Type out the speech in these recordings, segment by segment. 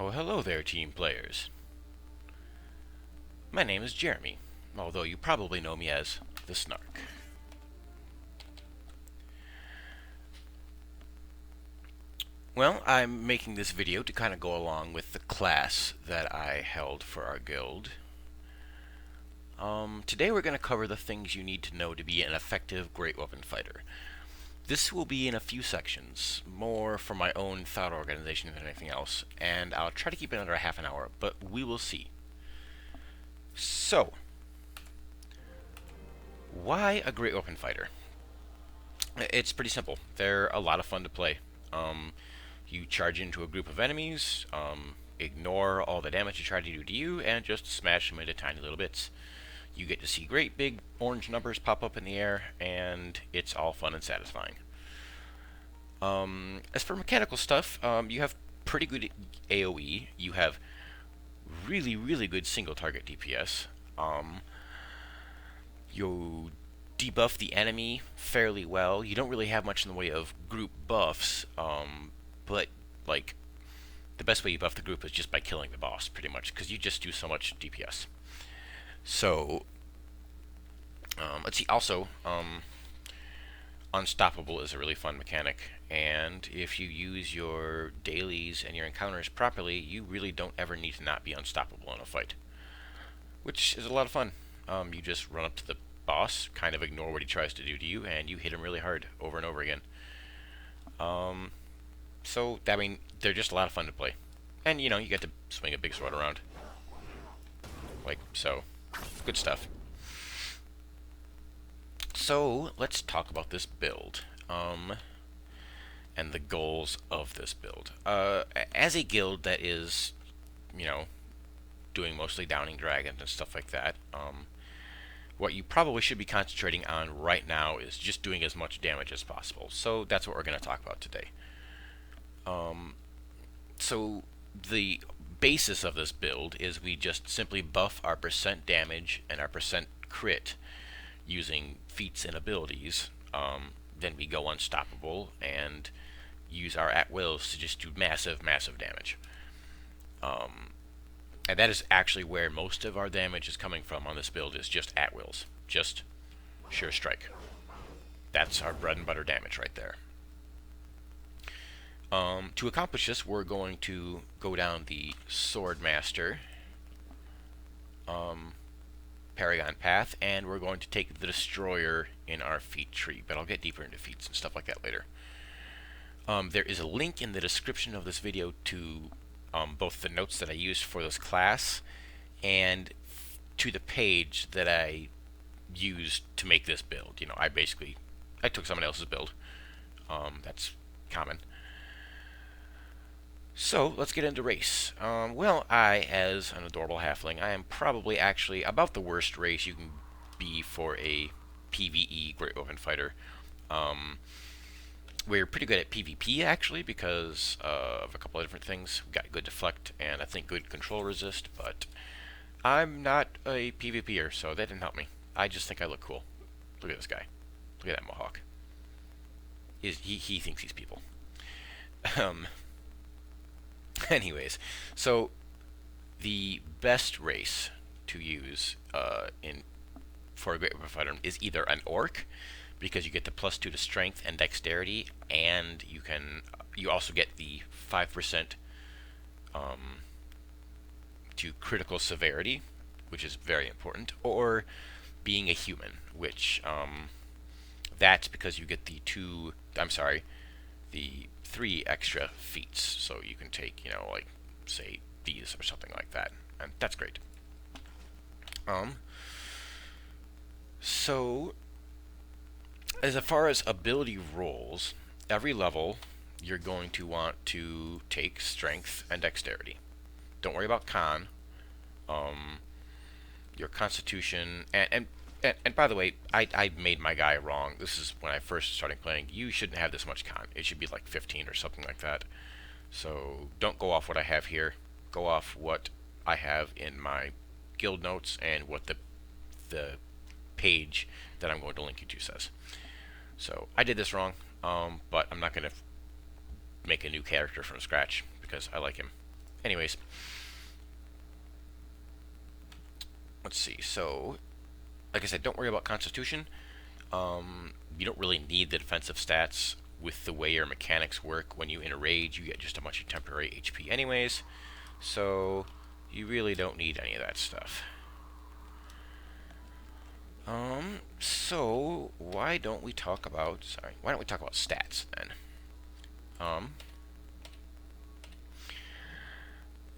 Oh, hello there, team players. My name is Jeremy, although you probably know me as the Snark. Well, I'm making this video to kind of go along with the class that I held for our guild. Today we're going to cover the things you need to know to be an effective great weapon fighter. This will be in a few sections, more for my own thought organization than anything else, and I'll try to keep it under a half an hour, but we will see. So, why a great weapon fighter? It's pretty simple. They're a lot of fun to play. You charge into a group of enemies, ignore all the damage you try to do to you, and just smash them into tiny little bits. You get to see great big orange numbers pop up in the air, and it's all fun and satisfying. As for mechanical stuff, you have pretty good AoE. You have really, really good single target DPS. You debuff the enemy fairly well. You don't really have much in the way of group buffs, but like the best way you buff the group is just by killing the boss, pretty much, because you just do so much DPS. So, let's see. Also, Unstoppable is a really fun mechanic, and if you use your dailies and your encounters properly, you really don't ever need to not be unstoppable in a fight, which is a lot of fun. You just run up to the boss, kind of ignore what he tries to do to you, and you hit him really hard over and over again. So, I mean, they're just a lot of fun to play. And, you know, you get to swing a big sword around. Like so. Good stuff. So, let's talk about this build. And the goals of this build. As a guild that is, you know, doing mostly downing dragons and stuff like that, what you probably should be concentrating on right now is just doing as much damage as possible. So that's what we're going to talk about today. So the basis of this build is we just simply buff our percent damage and our percent crit using feats and abilities. Then we go unstoppable and use our at-wills to just do massive, massive damage. And that is actually where most of our damage is coming from on this build, is just at-wills. Just sure strike. That's our bread and butter damage right there. To accomplish this, we're going to go down the Swordmaster Paragon path, and we're going to take the Destroyer in our feat tree, but I'll get deeper into feats and stuff like that later. There is a link in the description of this video to both the notes that I used for this class and to the page that I used to make this build. You know, I took someone else's build. That's common. So, let's get into race. Well, as an adorable halfling, I am probably actually about the worst race you can be for a PvE great weapon fighter. We're pretty good at PvP, actually, because of a couple of different things. We've got good deflect and I think good control resist, but I'm not a PvPer, so that didn't help me. I just think I look cool. Look at this guy. Look at that mohawk. He thinks he's people. Anyways, so the best race to use for a great weapon fighter is either an orc, because you get the +2 to strength and dexterity, and you also get the 5% to critical severity, which is very important, or being a human, which that's because you get the 3 extra feats, so you can take, you know, like, say, these or something like that, and that's great. So, as far as ability rolls, every level you're going to want to take strength and dexterity. Don't worry about con. Your constitution, and by the way, I made my guy wrong. This is when I first started playing. You shouldn't have this much con. It should be like 15 or something like that. So don't go off what I have here. Go off what I have in my guild notes and what the page that I'm going to link you to says. So I did this wrong, but I'm not going to make a new character from scratch because I like him. anyways, let's see. So, like I said, don't worry about Constitution. You don't really need the defensive stats with the way your mechanics work. When you enrage, you get just a bunch of temporary HP anyways. So, you really don't need any of that stuff. So why don't we talk about stats then?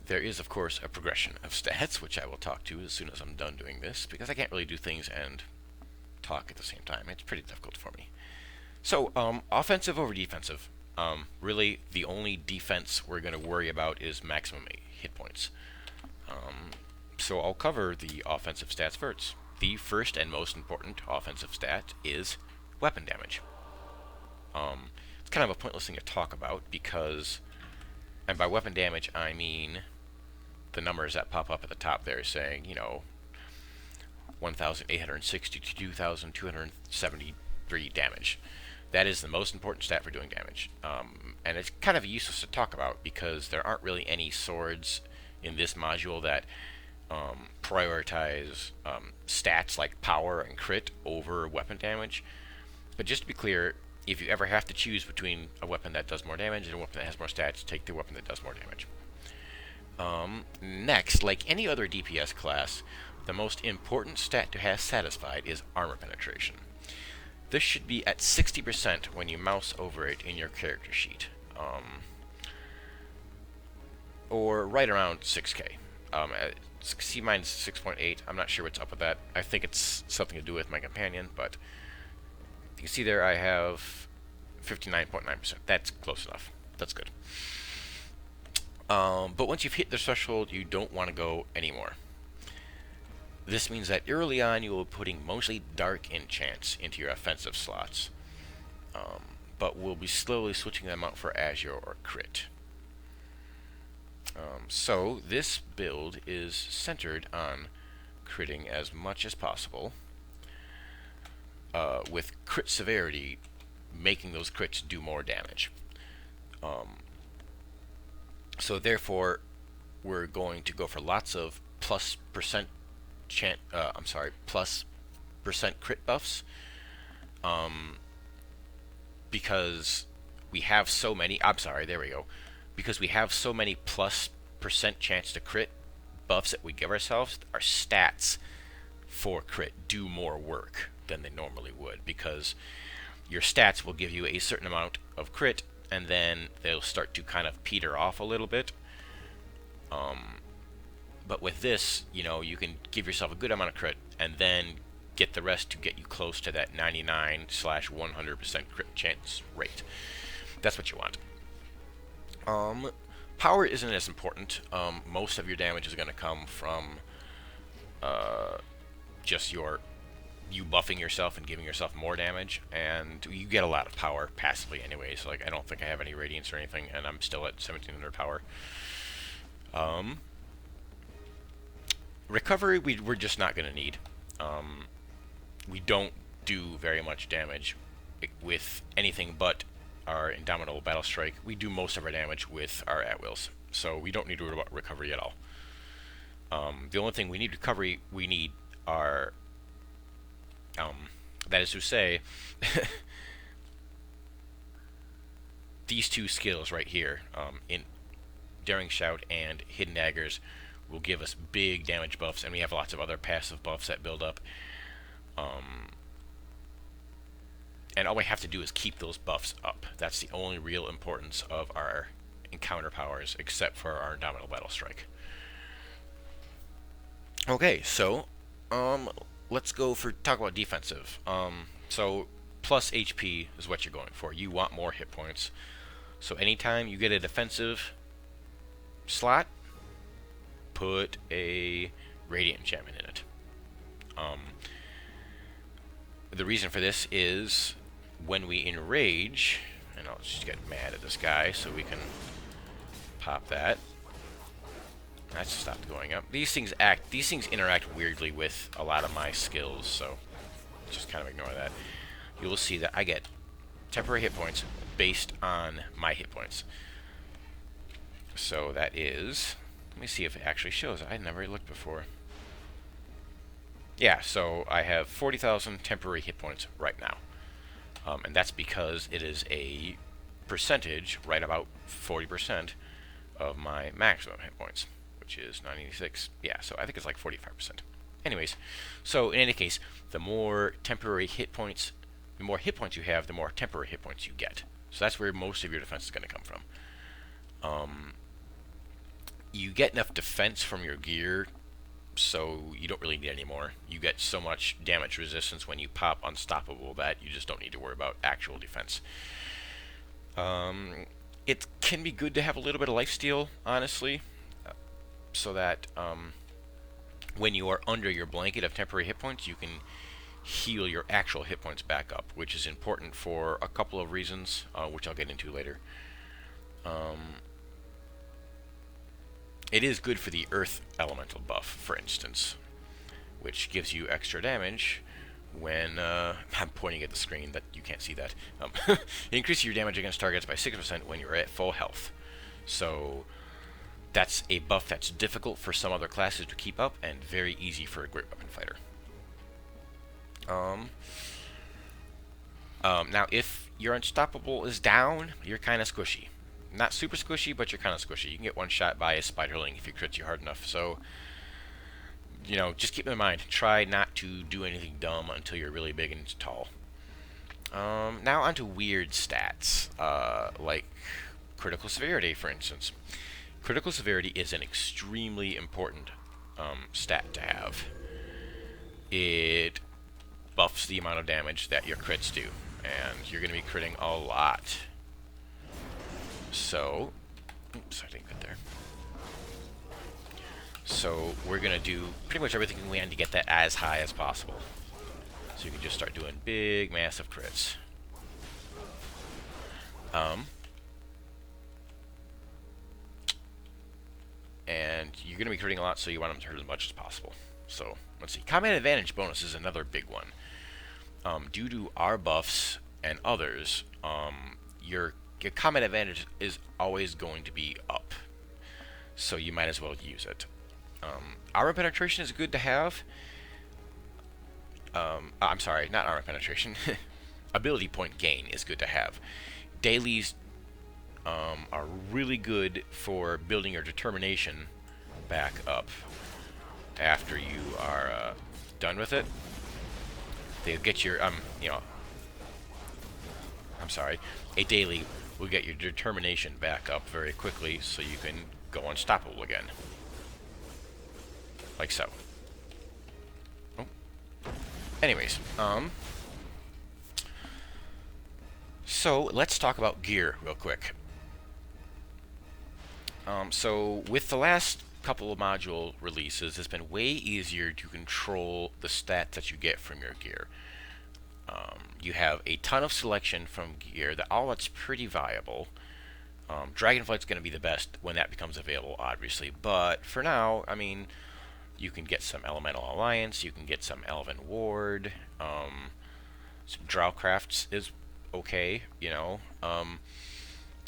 There is, of course, a progression of stats, which I will talk to as soon as I'm done doing this, because I can't really do things and talk at the same time. It's pretty difficult for me. So, offensive over defensive. Really, the only defense we're going to worry about is maximum hit points. So I'll cover the offensive stats first. The first and most important offensive stat is weapon damage. It's kind of a pointless thing to talk about because, and by weapon damage I mean the numbers that pop up at the top there saying, 1,860 to 2,273 damage. That is the most important stat for doing damage. And it's kind of useless to talk about because there aren't really any swords in this module that prioritize stats like power and crit over weapon damage. But just to be clear, if you ever have to choose between a weapon that does more damage and a weapon that has more stats, take the weapon that does more damage. Next, like any other DPS class, the most important stat to have satisfied is armor penetration. This should be at 60% when you mouse over it in your character sheet, or right around 6k. See, mine's 6.8. I'm not sure what's up with that. I think it's something to do with my companion, but you can see there I have 59.9%. That's close enough. That's good. But once you've hit the threshold, you don't want to go anymore. This means that early on you will be putting mostly dark enchants into your offensive slots, but we'll be slowly switching them out for Azure or Crit. So this build is centered on critting as much as possible, with crit severity making those crits do more damage. So therefore, we're going to go for lots of plus percent crit buffs, because we have so many. Because we have so many plus percent chance to crit buffs that we give ourselves, our stats for crit do more work than they normally would, because your stats will give you a certain amount of crit and then they'll start to kind of peter off a little bit. But with this, you can give yourself a good amount of crit and then get the rest to get you close to that 99/100% crit chance rate. That's what you want. Power isn't as important. Most of your damage is going to come from just you buffing yourself and giving yourself more damage, and you get a lot of power passively anyway, so I don't think I have any radiance or anything, and I'm still at 1700 power. Recovery we're just not going to need. We don't do very much damage with anything but our Indomitable Battle Strike. We do most of our damage with our at-wills, so we don't need to worry about recovery at all. The only thing we need are that is to say, these two skills right here, in Daring Shout and Hidden Daggers, will give us big damage buffs, and we have lots of other passive buffs that build up. And all we have to do is keep those buffs up. That's the only real importance of our encounter powers, except for our Indomitable Battle Strike. Okay, so let's talk about defensive. So plus HP is what you're going for. You want more hit points. So anytime you get a defensive slot, put a Radiant enchantment in it. The reason for this is when we enrage, and I'll just get mad at this guy so we can pop that. That's stopped going up. These things interact weirdly with a lot of my skills, so just kind of ignore that. You will see that I get temporary hit points based on my hit points. So that is, let me see if it actually shows. I never looked before. Yeah, so I have 40,000 temporary hit points right now. And that's because it is a percentage, right about 40% of my maximum hit points, which is 96. Yeah, so I think it's like 45%. Anyways, so in any case, the more temporary hit points, the more hit points you have, the more temporary hit points you get. So that's where most of your defense is going to come from. You get enough defense from your gear, so you don't really need any more. You get so much damage resistance when you pop Unstoppable that you just don't need to worry about actual defense. It can be good to have a little bit of lifesteal, honestly, so that when you are under your blanket of temporary hit points, you can heal your actual hit points back up, which is important for a couple of reasons, which I'll get into later. It is good for the Earth Elemental buff, for instance, which gives you extra damage when I'm pointing at the screen that you can't see that. It increases your damage against targets by 6% when you're at full health. So that's a buff that's difficult for some other classes to keep up and very easy for a great weapon fighter. Now, if your Unstoppable is down, you're kind of squishy. Not super squishy, but you're kind of squishy. You can get one shot by a Spiderling if he crits you hard enough. So, you know, just keep in mind, try not to do anything dumb until you're really big and tall. Now onto weird stats, like critical severity, for instance. Critical severity is an extremely important stat to have. It buffs the amount of damage that your crits do, and you're going to be critting a lot. So, oops, I didn't get there. So we're going to do pretty much everything we can to get that as high as possible. So you can just start doing big, massive crits. And you're going to be critting a lot, so you want them to hurt as much as possible. So, let's see. Combat advantage bonus is another big one. Due to our buffs and others, your combat advantage is always going to be up. So you might as well use it. Armor penetration is good to have. I'm sorry, not armor penetration. Ability point gain is good to have. Dailies are really good for building your determination back up after you are done with it. They'll get your, you know, I'm sorry, a daily will get your determination back up very quickly so you can go unstoppable again. Like so. Oh. Anyways, so let's talk about gear real quick. So with the last couple of module releases, it's been way easier to control the stats that you get from your gear. You have a ton of selection from gear that all that's pretty viable. Dragonflight's going to be the best when that becomes available, obviously, but for now, I mean, you can get some Elemental Alliance, you can get some Elven Ward, some Drowcrafts is okay, you know,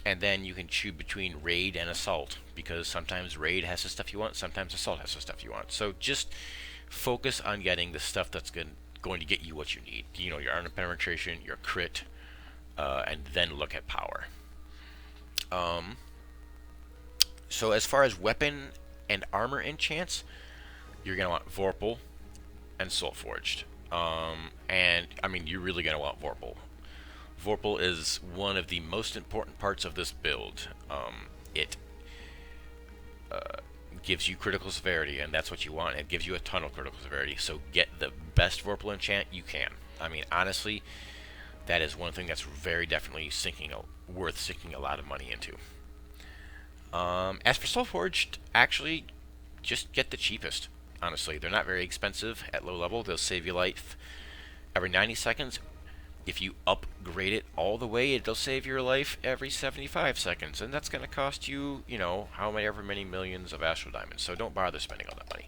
and then you can choose between Raid and Assault, because sometimes Raid has the stuff you want, sometimes Assault has the stuff you want. So just focus on getting the stuff that's going to get you what you need. You know, your armor penetration, your crit, and then look at power. So as far as weapon and armor enchants, you're going to want Vorpal and Soulforged. And, I mean, you're really going to want Vorpal. Vorpal is one of the most important parts of this build. It gives you critical severity, and that's what you want. It gives you a ton of critical severity, so get the best Vorpal enchant you can. I mean, honestly, that is one thing that's very definitely worth sinking a lot of money into. As for Soulforged, actually, just get the cheapest. Honestly, they're not very expensive at low level. They'll save you life every 90 seconds. If you upgrade it all the way, it'll save your life every 75 seconds. And that's going to cost you, you know, however many millions of Astral Diamonds. So don't bother spending all that money.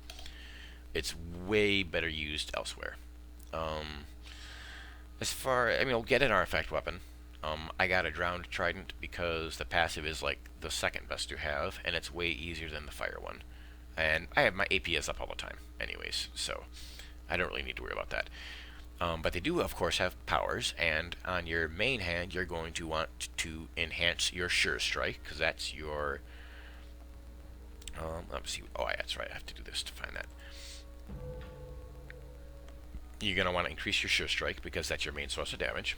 It's way better used elsewhere. I mean, we'll get an artifact weapon. I got a Drowned Trident because the passive is like the second best to have, and it's way easier than the fire one. And I have my AP is up all the time, anyways, so I don't really need to worry about that. But they do, of course, have powers, and on your main hand, you're going to want to enhance your Sure Strike, because that's your... let's see. Oh, that's right. I have to do this to find that. You're going to want to increase your Sure Strike, because that's your main source of damage.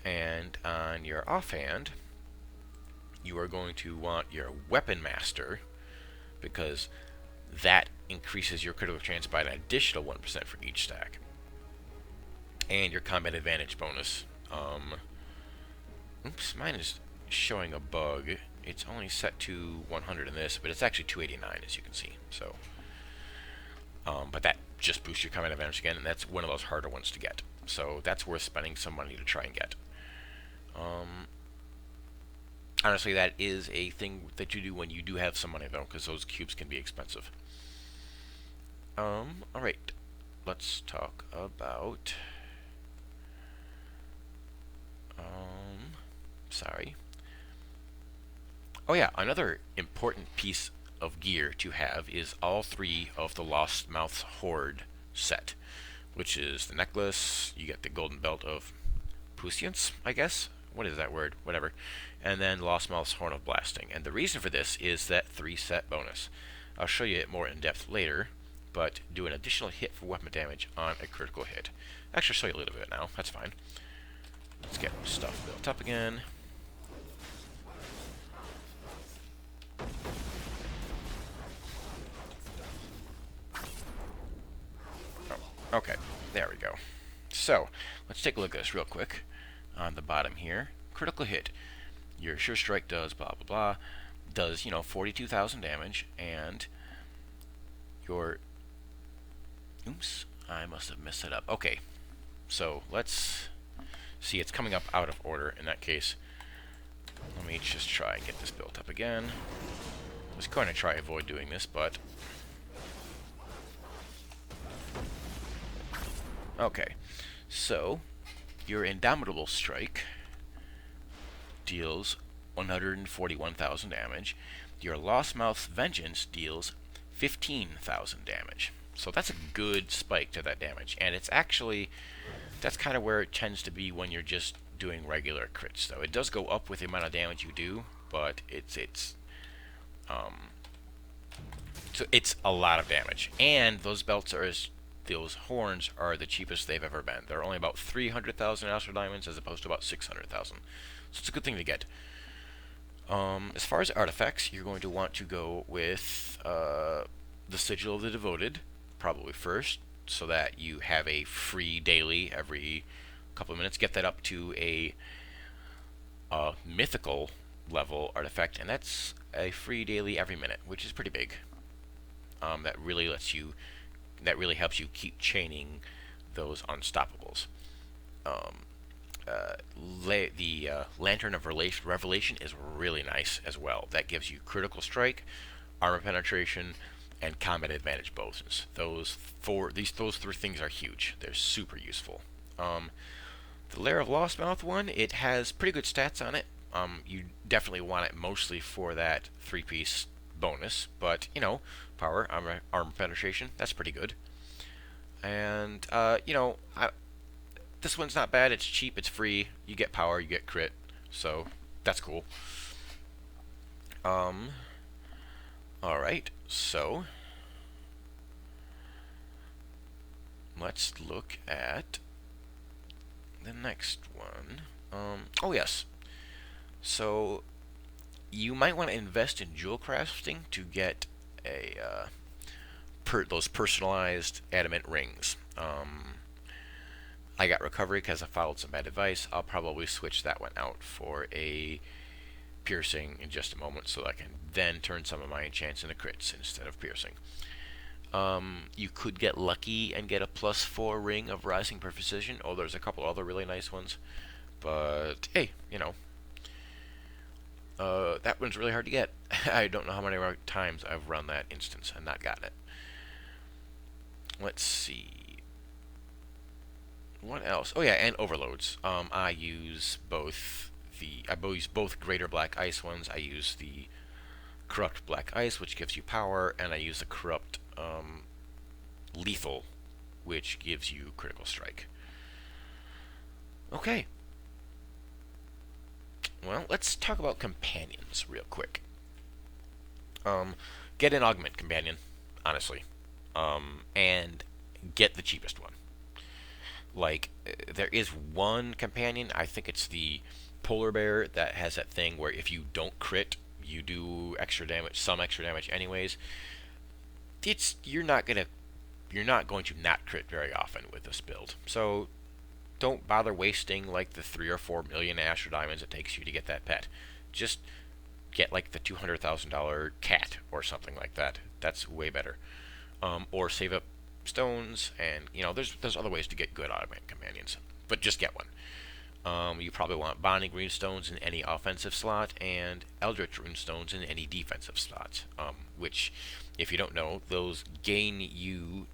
And on your offhand, you are going to want your Weapon Master, because that increases your critical chance by an additional 1% for each stack. And your Combat Advantage bonus. Oops, mine is showing a bug. It's only set to 100 in this, but it's actually 289, as you can see. So, but that just boosts your Combat Advantage again, and that's one of those harder ones to get. So that's worth spending some money to try and get. Honestly, that is a thing that you do when you do have some money, though, because those cubes can be expensive. Alright. Let's talk about... sorry. Oh yeah, another important piece of gear to have is all 3 of the Lost Mouth's Hoard set, which is the necklace, you get the golden belt of Puissance, I guess? What is that word? Whatever. And then Lost Mouth's Horn of Blasting. And the reason for this is that 3-set bonus. I'll show you it more in depth later, but do an additional hit for weapon damage on a critical hit. Actually, I'll show you a little bit now. That's fine. Let's get stuff built up again. Oh, okay, there we go. So, let's take a look at this real quick. On the bottom here, critical hit. Your Sure Strike does blah blah blah. Does, 42,000 damage, and your... Oops, I must have messed it up. Okay, so let's see, it's coming up out of order in that case. Let me just try and get this built up again. I was going to try avoid doing this, but... Okay, so your Indomitable Strike deals 141,000 damage. Your Lost Mouth's Vengeance deals 15,000 damage. So that's a good spike to that damage. And it's actually, that's kind of where it tends to be when you're just doing regular crits, though. It does go up with the amount of damage you do, but so it's a lot of damage. And those belts are those horns are the cheapest they've ever been. They're only about 300,000 Astral Diamonds as opposed to about 600,000. So it's a good thing to get. As far as artifacts, you're going to want to go with the Sigil of the Devoted, probably first, so that you have a free daily every couple of minutes. Get that up to a mythical level artifact, and that's a free daily every minute, which is pretty big. That really helps you keep chaining those unstoppables. The Lantern of Revelation is really nice as well. That gives you critical strike, armor penetration, and combat advantage bonuses. Those 3 things are huge. They're super useful. The Lair of Lost Mouth one, it has pretty good stats on it. You definitely want it mostly for that 3-piece bonus, but power, armor penetration, that's pretty good. And this one's not bad. It's cheap. It's free. You get power. You get crit. So that's cool. All right. So let's look at the next one. Oh yes. So you might want to invest in jewel crafting to get those personalized adamant rings. I got recovery because I followed some bad advice. I'll probably switch that one out for a piercing in just a moment, so I can then turn some of my enchants into crits instead of piercing. You could get lucky and get a +4 ring of Rising Precision. Oh, there's a couple other really nice ones, but hey, that one's really hard to get. I don't know how many times I've run that instance and not gotten it. Let's see. what else? Oh yeah, and overloads. I use both greater black ice ones. I use the corrupt black ice, which gives you power, and I use the corrupt lethal, which gives you critical strike. Okay, well, let's talk about companions real quick. Um, get an augment companion, honestly, and get the cheapest one. Like, there is one companion, I think it's the polar bear, that has that thing where if you don't crit, you do extra damage, some extra damage anyways. It's you're not going to not crit very often with this build. So don't bother wasting like the 3 or 4 million Astro Diamonds it takes you to get that pet. Just get like the $200,000 cat or something like that. That's way better. Or save up stones, and there's other ways to get good augment companions, but just get one. You probably want bonding runestones in any offensive slot and eldritch runestones in any defensive slot. Which, if you don't know, those gain you.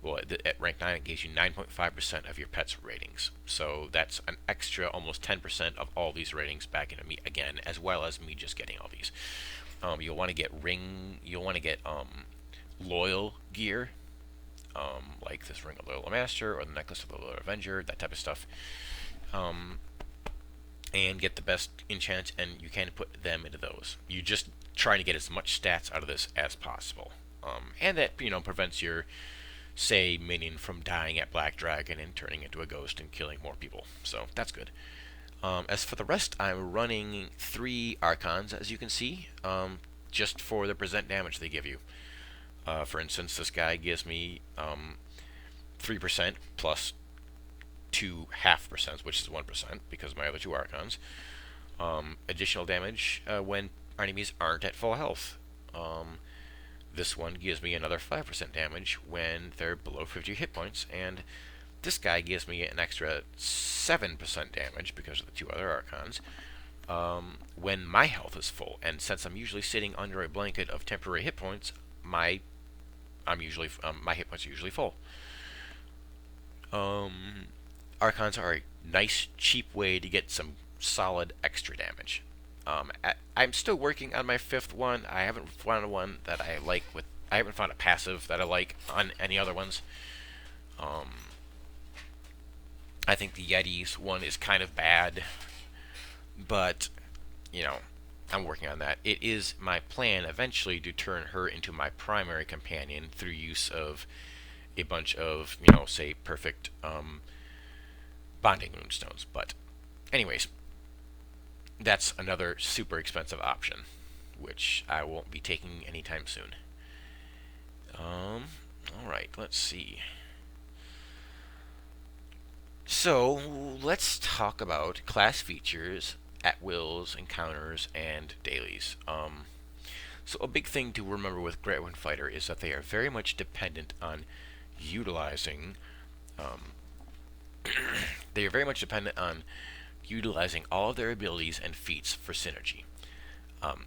Well, at rank 9, it gives you 9.5% of your pet's ratings. So that's an extra almost 10% of all these ratings back into me again, as well as me just getting all these. You'll want to get loyal gear, like this Ring of Loyal Master or the Necklace of the Loyal Avenger, that type of stuff. And get the best enchants, and you can put them into those. You just try to get as much stats out of this as possible. And that prevents your minion from dying at Black Dragon and turning into a ghost and killing more people. So that's good. As for the rest, I'm running 3 Archons, as you can see, just for the percent damage they give you. For instance, this guy gives me 3% plus 2.5%, which is 1%, because of my other 2 Archons. Additional damage when enemies aren't at full health. This one gives me another 5% damage when they're below 50 hit points, and this guy gives me an extra 7% damage because of the 2 other Archons when my health is full. And since I'm usually sitting under a blanket of temporary hit points, my hit points are usually full. Archons are a nice, cheap way to get some solid extra damage. I'm still working on my 5th one. I haven't found one that I like I haven't found a passive that I like on any other ones. I think the Yeti's one is kind of bad, but I'm working on that. It is my plan eventually to turn her into my primary companion through use of a bunch of say perfect bonding runestones. But anyways, that's another super expensive option, which I won't be taking anytime soon. Alright, let's see. So, let's talk about class features, at-wills, encounters, and dailies. So a big thing to remember with Great Weapon Fighter is that they are very much dependent on utilizing they are very much dependent on utilizing all of their abilities and feats for synergy.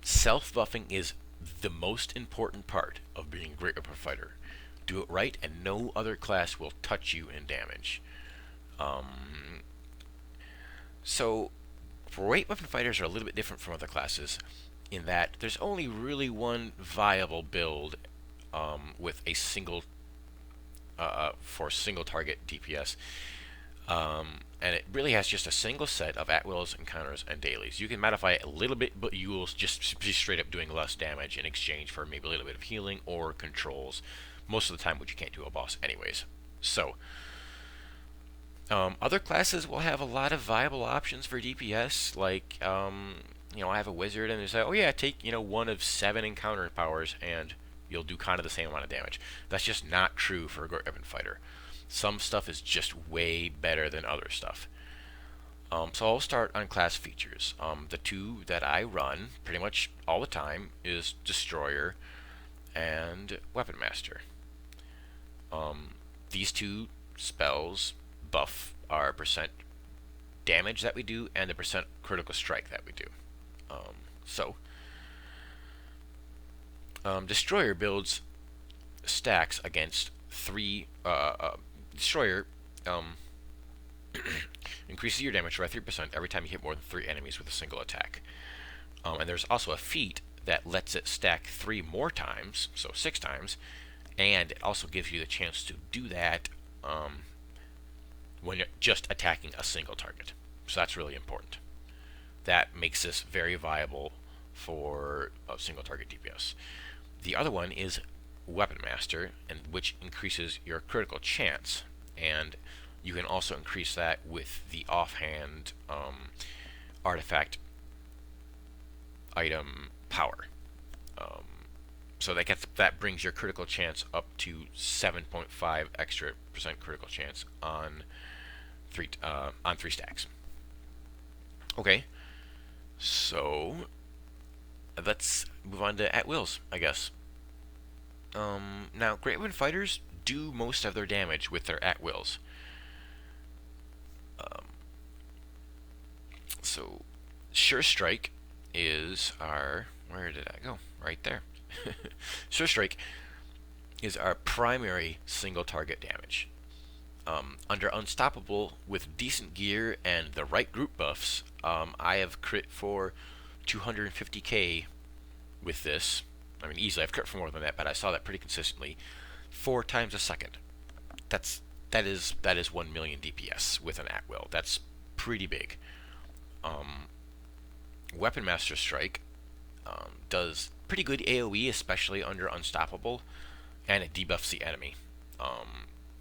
Self-buffing is the most important part of being a Great Weapon Fighter. Do it right, and no other class will touch you in damage. So, Great Weapon Fighters are a little bit different from other classes in that there's only really one viable build with a single for single target DPS. And it really has just a single set of at-wills, encounters, and dailies. You can modify it a little bit, but you will just be straight up doing less damage in exchange for maybe a little bit of healing or controls. Most of the time, which you can't do a boss anyways. So, other classes will have a lot of viable options for DPS, like, I have a wizard, and they say, oh yeah, take, one of 7 encounter powers, and you'll do kind of the same amount of damage. That's just not true for a Great Weapon Fighter. Some stuff is just way better than other stuff. So I'll start on class features. The 2 that I run pretty much all the time is Destroyer and Weapon Master. These 2 spells buff our percent damage that we do and the percent critical strike that we do. Destroyer builds stacks against 3 Destroyer Increases your damage by 3% every time you hit more than 3 enemies with a single attack. And there's also a feat that lets it stack 3 more times, so 6 times, and it also gives you the chance to do that when you're just attacking a single target. So that's really important. That makes this very viable for a single target DPS. The other one is Weapon Master, and which increases your critical chance, and you can also increase that with the offhand artifact item power. So that brings your critical chance up to 7.5 extra percent critical chance on 3 stacks. Okay, so let's move on to at wills, I guess. Now, Great Weapon Fighters do most of their damage with their at wills. So, Sure Strike is our... Where did I go? Right there. Sure Strike is our primary single target damage. Under Unstoppable, with decent gear and the right group buffs, I have crit for 250k with this. I mean, easily I've crit for more than that, but I saw that pretty consistently. 4 times a second. That is 1 million DPS with an at will. That's pretty big. Weapon Master Strike does pretty good AoE, especially under Unstoppable, and it debuffs the enemy.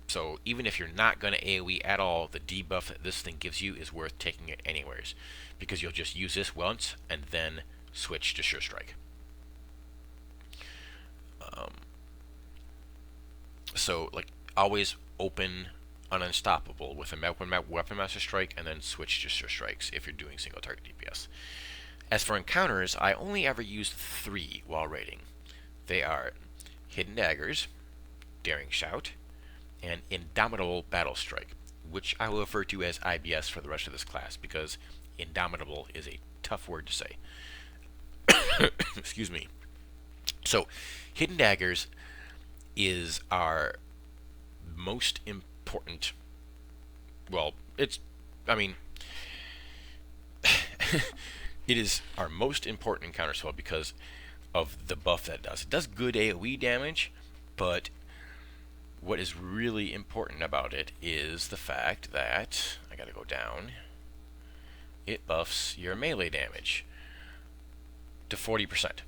So even if you're not going to AoE at all, the debuff that this thing gives you is worth taking it anyways, because you'll just use this once and then switch to Sure Strike. So like always open an Unstoppable with a Weapon Master Strike and then switch to Sure Strikes if you're doing single target DPS. As for encounters, I only ever used 3 while raiding. They are Hidden Daggers, Daring Shout, and Indomitable Battle Strike, which I will refer to as IBS for the rest of this class because Indomitable is a tough word to say. Excuse me. So, Hidden Daggers is our most important... Well, it is our most important encounter spell because of the buff that it does. It does good AoE damage, but what is really important about it is the fact that, I gotta go down, it buffs your melee damage to 40%.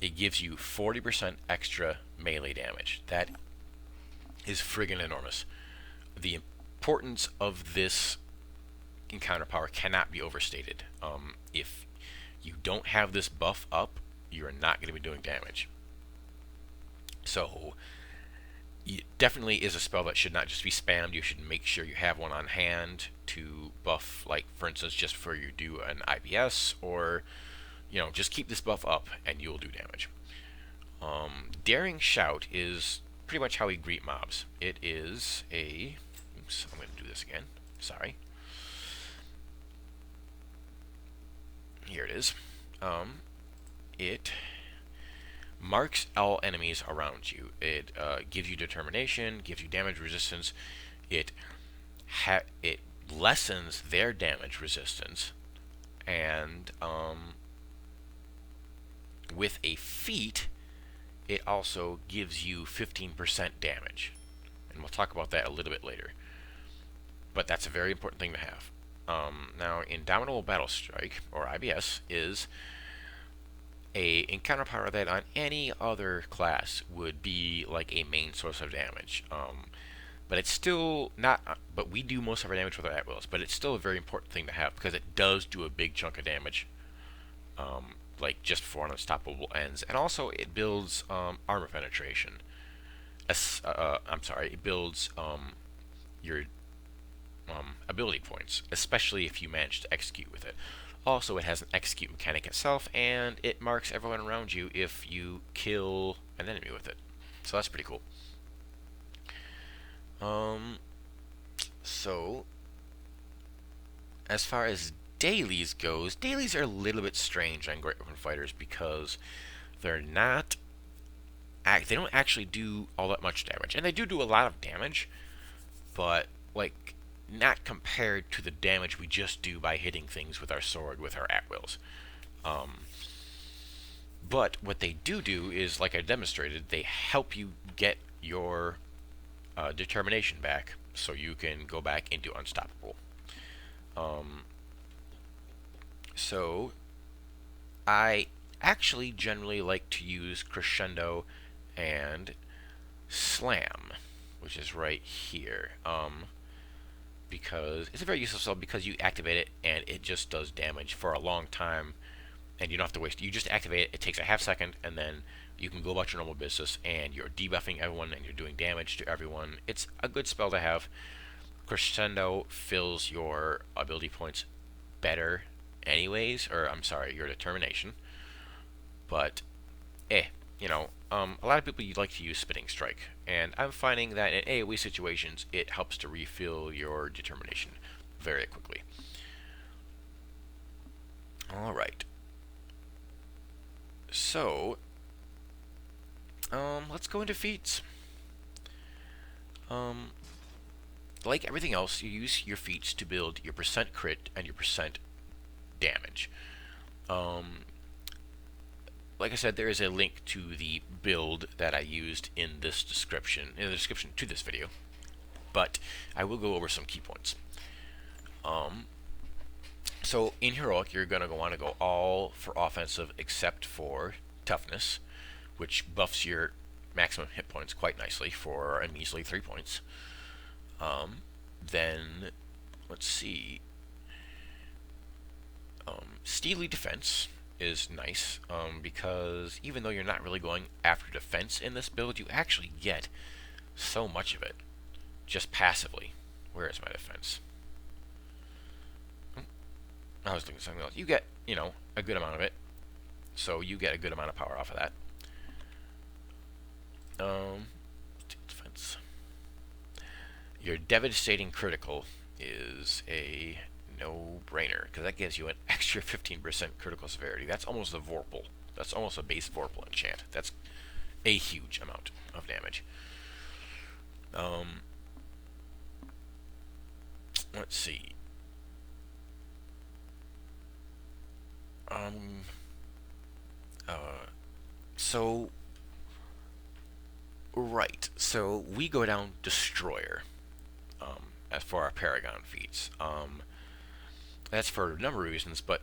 It gives you 40% extra melee damage. That is friggin' enormous. The importance of this encounter power cannot be overstated. If you don't have this buff up, you're not going to be doing damage. So it definitely is a spell that should not just be spammed. You should make sure you have one on hand to buff, like for instance, just before you do an IBS, or just keep this buff up and you'll do damage. Daring Shout is pretty much how we greet mobs. It is a... Oops, I'm going to do this again. Sorry. Here it is. It marks all enemies around you. It gives you determination, gives you damage resistance. It lessens their damage resistance, and with a feat, it also gives you 15% damage. And we'll talk about that a little bit later. But that's a very important thing to have. Now, Indomitable Battle Strike, or IBS, is a encounter power that on any other class would be like a main source of damage. But it's still not... But we do most of our damage with our at-wills, but it's still a very important thing to have because it does do a big chunk of damage. Like just before an Unstoppable ends. And also it builds armor penetration. It builds your ability points, especially if you manage to execute with it. Also, it has an execute mechanic itself, and it marks everyone around you if you kill an enemy with it. So that's pretty cool. So as far as dailies goes, dailies are a little bit strange on Great Weapon Fighters because they're not... They don't actually do all that much damage. And they do a lot of damage, but, like, not compared to the damage we just do by hitting things with our sword with our at-wills. But what they do is, like I demonstrated, they help you get your determination back so you can go back into unstoppable. So I actually generally like to use crescendo and slam, which is right here, because it's a very useful spell because you activate it and it just does damage for a long time, and you don't have to waste. You just activate it. It takes a half second, and then you can go about your normal business, and you're debuffing everyone and you're doing damage to everyone. It's a good spell to have. Crescendo fills your ability points better anyways, or I'm sorry, your determination. But, a lot of people like to use Spitting Strike, and I'm finding that in AoE situations, it helps to refill your determination very quickly. Alright. So, let's go into feats. Like everything else, you use your feats to build your percent crit and your percent damage. Like I said, there is a link to the build that I used in the description to this video, but I will go over some key points. So in heroic, you're going to want to go all for offensive except for toughness, which buffs your maximum hit points quite nicely for a measly 3 points. Then, let's see, Steely Defense is nice, because even though you're not really going after defense in this build, you actually get so much of it, just passively. Where is my defense? I was looking at something else. You get, a good amount of it, so you get a good amount of power off of that. Defense. Your devastating critical is a no-brainer, because that gives you an extra 15% critical severity. That's almost a Vorpal. That's almost a base Vorpal enchant. That's a huge amount of damage. Let's see. So we go down Destroyer, as for our Paragon feats. That's for a number of reasons, but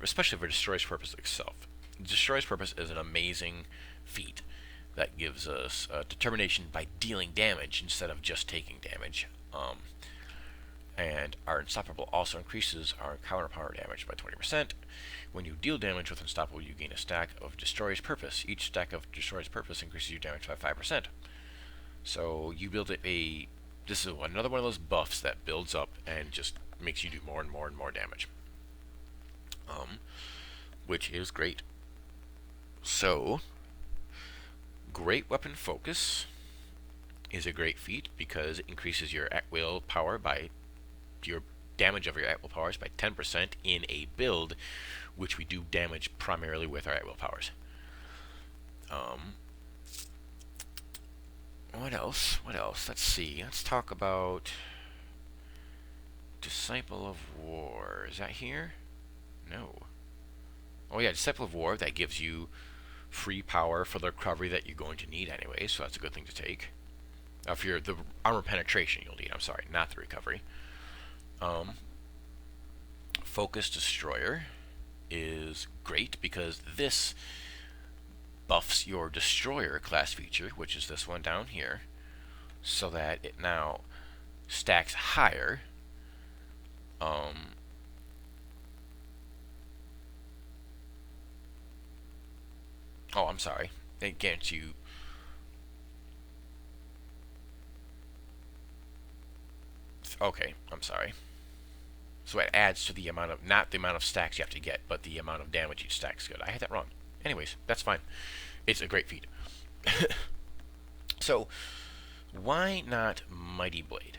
especially for Destroyer's purpose itself. Destroyer's purpose is an amazing feat that gives us determination by dealing damage instead of just taking damage. And our Unstoppable also increases our counter power damage by 20%. When you deal damage with Unstoppable, you gain a stack of Destroyer's Purpose. Each stack of Destroyer's Purpose increases your damage by 5%. So you build this is another one of those buffs that builds up and just makes you do more and more and more damage. Which is great. So, Great Weapon Focus is a great feat because it increases your at-will power by your damage of your at-will powers by 10% in a build which we do damage primarily with our at-will powers. What else? Let's see. Let's talk about Disciple of War. Is that here? No. Oh yeah, Disciple of War. That gives you free power for the recovery that you're going to need anyway, so that's a good thing to take. For the armor penetration you'll need, I'm sorry, not the recovery. Focus Destroyer is great because this buffs your Destroyer class feature, which is this one down here, so that it now stacks higher. Oh, I'm sorry. It grants you. Okay, I'm sorry. So it adds to the amount of, not the amount of stacks you have to get, but the amount of damage each stack's good. I had that wrong. Anyways, that's fine. It's a great feat. So, why not Mighty Blade?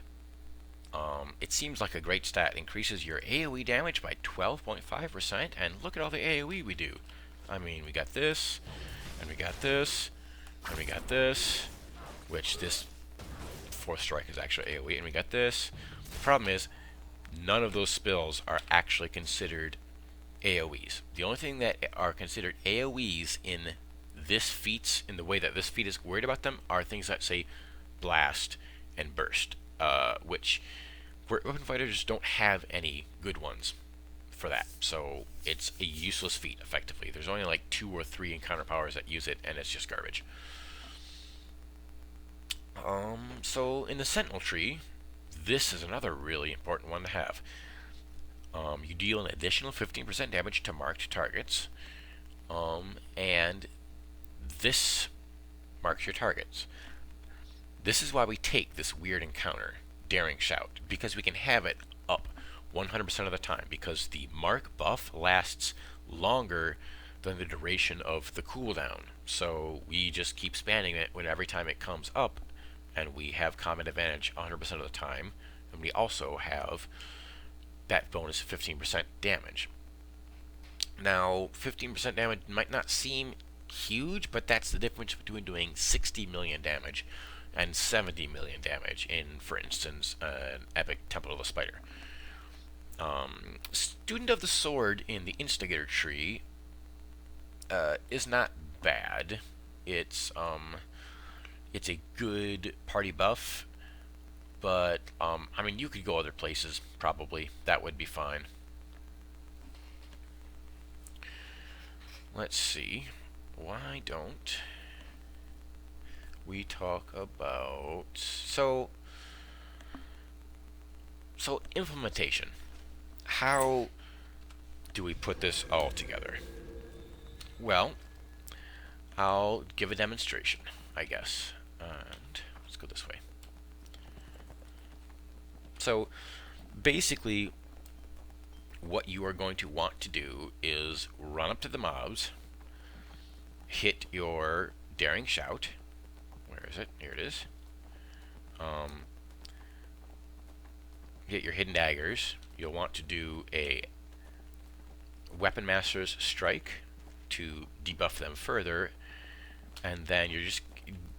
It seems like a great stat. Increases your AoE damage by 12.5%, and look at all the AoE we do. I mean, we got this, and we got this, and we got this, which this 4th strike is actually AoE, and we got this, The problem is, none of those spells are actually considered AoEs. The only thing that are considered AoEs in the way that this feat is worried about them, are things that say blast and burst, which weapon fighters don't have any good ones for that. So it's a useless feat, effectively. There's only like 2 or 3 encounter powers that use it, and it's just garbage. So in the Sentinel tree, this is another really important one to have. You deal an additional 15% damage to marked targets, and this marks your targets. This is why we take this weird encounter, Daring Shout, because we can have it up 100% of the time, because the mark buff lasts longer than the duration of the cooldown. So we just keep spamming it when every time it comes up, and we have combat advantage 100% of the time, and we also have that bonus 15% damage. Now, 15% damage might not seem huge, but that's the difference between doing 60 million damage and 70 million damage in, for instance, an epic Temple of the Spider. Student of the Sword in the Instigator tree is not bad. It's a good party buff, but I mean, you could go other places, probably. That would be fine. Let's see. Why don't we talk about... So implementation. How do we put this all together? Well, I'll give a demonstration, I guess. And let's go this way. So basically, what you are going to want to do is run up to the mobs, hit your Daring Shout. Where is it? Here it is. Get your Hidden Daggers. You'll want to do a Weapon Master's Strike to debuff them further, and then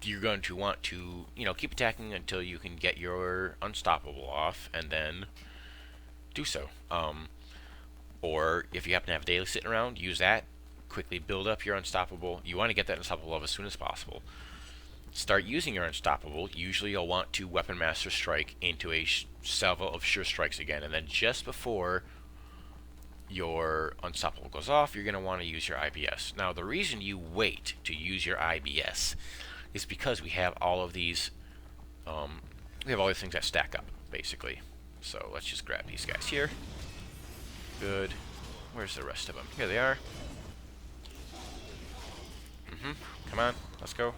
you're going to want to, keep attacking until you can get your Unstoppable off, and then do so. Or if you happen to have Daily sitting around, use that. Quickly build up your Unstoppable. You want to get that Unstoppable off as soon as possible. Start using your Unstoppable. Usually you'll want to Weapon Master Strike into a salvo of Sure Strikes again, and then just before your Unstoppable goes off, you're going to want to use your IBS. Now, the reason you wait to use your IBS is because we have all of these things that stack up, basically. So let's just grab these guys here. Good. Where's the rest of them? Here they are. Come on, let's go.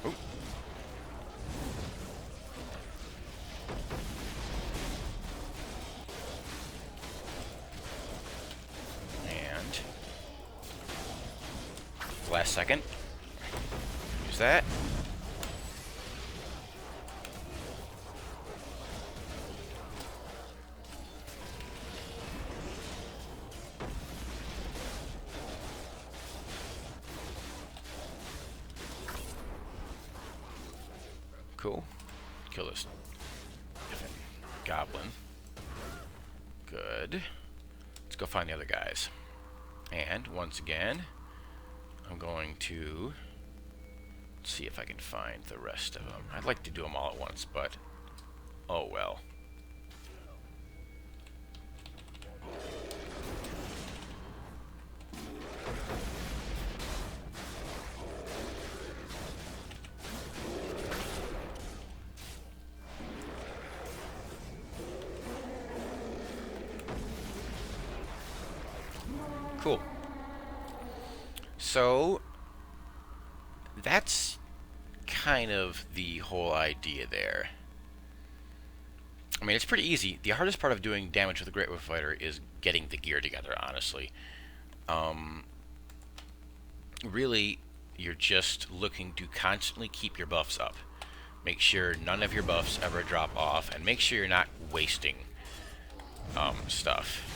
Ooh. And last second. Use that. Cool. Kill this goblin. Good. Let's go find the other guys. And once again, I'm going to see if I can find the rest of them. I'd like to do them all at once, but oh well. Cool. So that's kind of the whole idea there. I mean, it's pretty easy. The hardest part of doing damage with a Great Wolf Fighter is getting the gear together, honestly. Really, you're just looking to constantly keep your buffs up. Make sure none of your buffs ever drop off, and make sure you're not wasting stuff.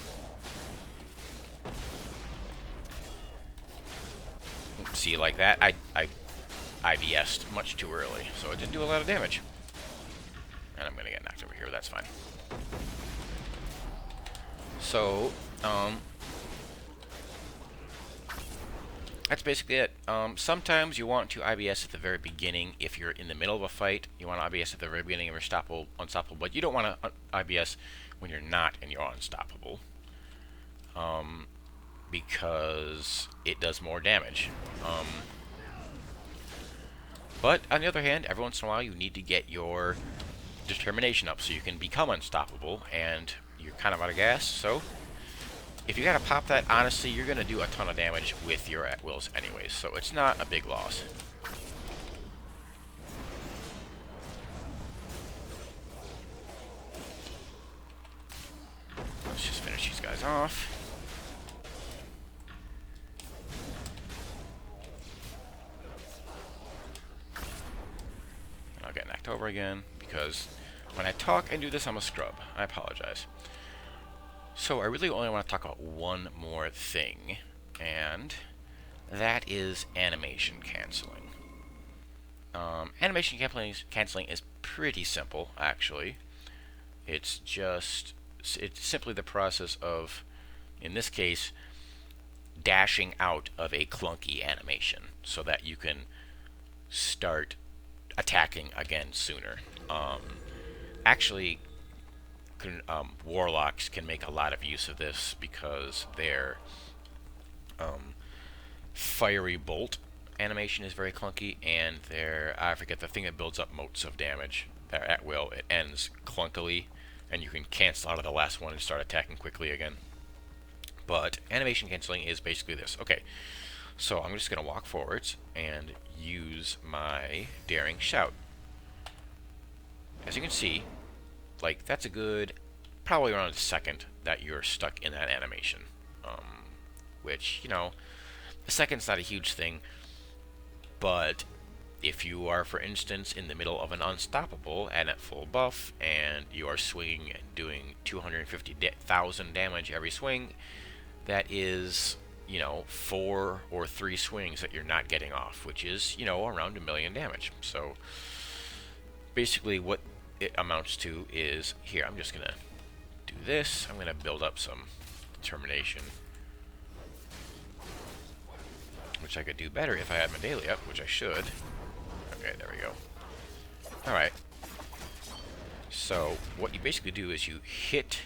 See, like that, I IBS'd much too early, so it didn't do a lot of damage. And I'm gonna get knocked over here, but that's fine. So, that's basically it. Sometimes you want to IBS at the very beginning if you're in the middle of a fight. You want to IBS at the very beginning if you're unstoppable, but you don't want to IBS when you're not and you're unstoppable. Because it does more damage. But on the other hand, every once in a while you need to get your determination up so you can become unstoppable, and you're kind of out of gas, so if you gotta pop that, honestly, you're gonna do a ton of damage with your at-wills anyways, so it's not a big loss. Let's just finish these guys off. And I'll get knocked over again, because when I talk and do this, I'm a scrub. I apologize. So I really only want to talk about one more thing, and that is animation canceling. Animation canceling is pretty simple, actually. It's simply the process of, in this case, dashing out of a clunky animation so that you can start attacking again sooner. Actually, warlocks can make a lot of use of this because their fiery bolt animation is very clunky, and their, I forget, the thing that builds up motes of damage at will, it ends clunkily, and you can cancel out of the last one and start attacking quickly again. But animation canceling is basically this. Okay, so I'm just going to walk forwards and use my daring shout. As you can see, like, that's a good, probably around a second that you're stuck in that animation. Which, you know, a second's not a huge thing, but if you are, for instance, in the middle of an unstoppable and at full buff, and you are swinging and doing 250,000 damage every swing, that is, you know, 4 or 3 swings that you're not getting off, which is, you know, around 1,000,000 damage. So, basically what it amounts to is, here, I'm just gonna do this. I'm gonna build up some determination, which I could do better if I had my daily up, which I should. Okay, there we go. Alright. So, what you basically do is you hit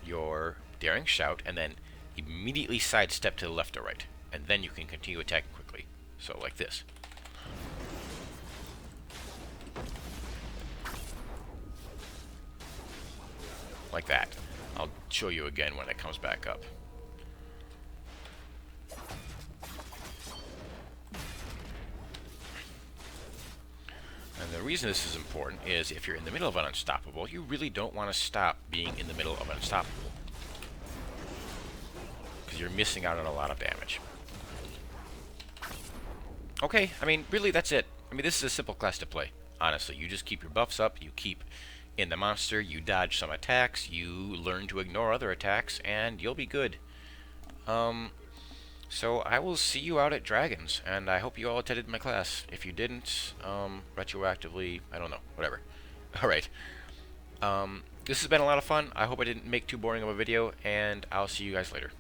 your daring shout and then immediately sidestep to the left or right. And then you can continue attacking quickly. So, like this. Like that. I'll show you again when it comes back up. And the reason this is important is if you're in the middle of an unstoppable, you really don't want to stop being in the middle of an unstoppable, because you're missing out on a lot of damage. Okay, I mean, really, that's it. I mean, this is a simple class to play, honestly. You just keep your buffs up, you keep in the monster, you dodge some attacks, you learn to ignore other attacks, and you'll be good. So I will see you out at Dragons, and I hope you all attended my class. If you didn't, retroactively, I don't know, whatever. Alright. This has been a lot of fun. I hope I didn't make too boring of a video, and I'll see you guys later.